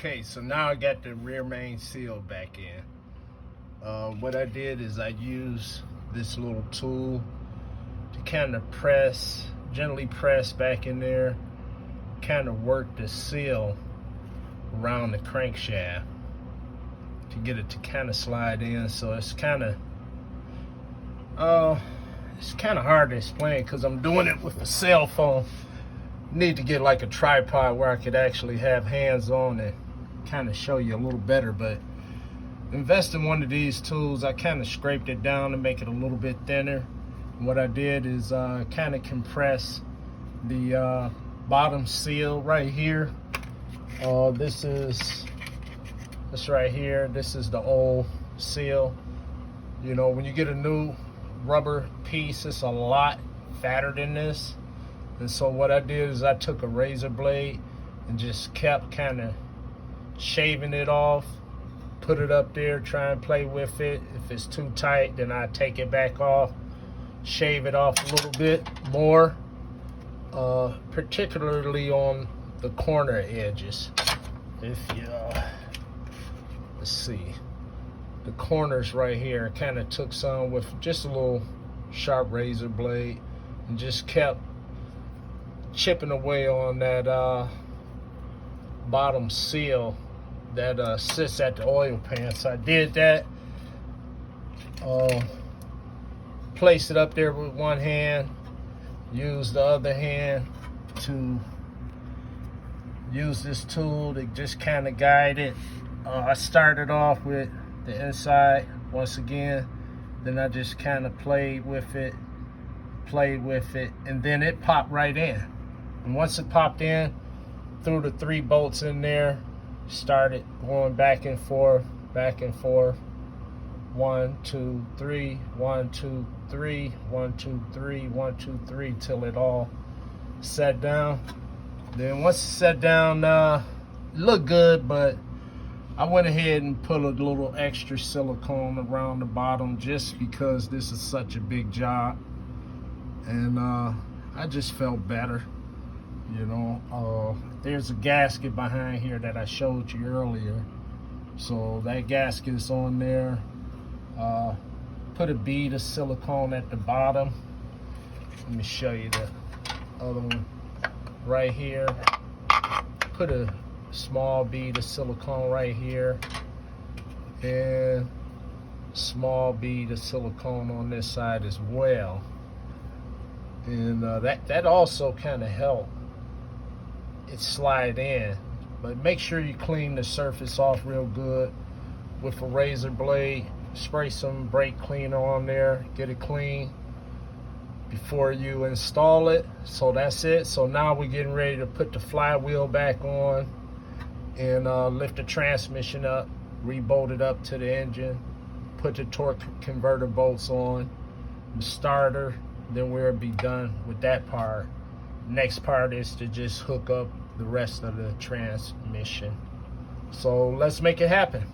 Okay, so now I got the rear main seal back in. What I did is I used this little tool to kind of gently press back in there, kind of work the seal around the crankshaft to get it to kind of slide in. So it's kind of hard to explain because I'm doing it with a cell phone. Need to get like a tripod where I could actually have hands on and kind of show you a little better. But invest in one of these tools. I kind of scraped it down to make it a little bit thinner. And what I did is kind of compress the bottom seal right here. This right here, this is the old seal. You know, when you get a new rubber piece, it's a lot fatter than this. And so what I did is I took a razor blade and just kept kind of shaving it off, put it up there, try and play with it. If it's too tight, then I take it back off, shave it off a little bit more, particularly on the corner edges. If you, let's see, the corners right here, I kind of took some with just a little sharp razor blade and just kept chipping away on that bottom seal that sits at the oil pan. So I did that, placed it up there with one hand, used the other hand to use this tool to just kind of guide it. I started off with the inside once again, then I just kind of played with it, and then it popped right in. And once it popped in, threw the 3 bolts in there, started going back and forth, 1, 2, 3, 1, 2, 3, 1, 2, 3, 1, 2, 3, till it all sat down. Then once it sat down, it looked good, but I went ahead and put a little extra silicone around the bottom just because this is such a big job. And I just felt better. You know, there's a gasket behind here that I showed you earlier. So that gasket is on there. Put a bead of silicone at the bottom. Let me show you the other one right here. Put a small bead of silicone right here. And small bead of silicone on this side as well. And that also kind of helped it slide in. But make sure you clean the surface off real good with a razor blade. Spray some brake cleaner on there, get it clean before you install it. So that's it. So now we're getting ready to put the flywheel back on and lift the transmission up, rebolt it up to the engine, put the torque converter bolts on, the starter. Then we'll be done with that part. Next part is to just hook up the rest of the transmission. So let's make it happen.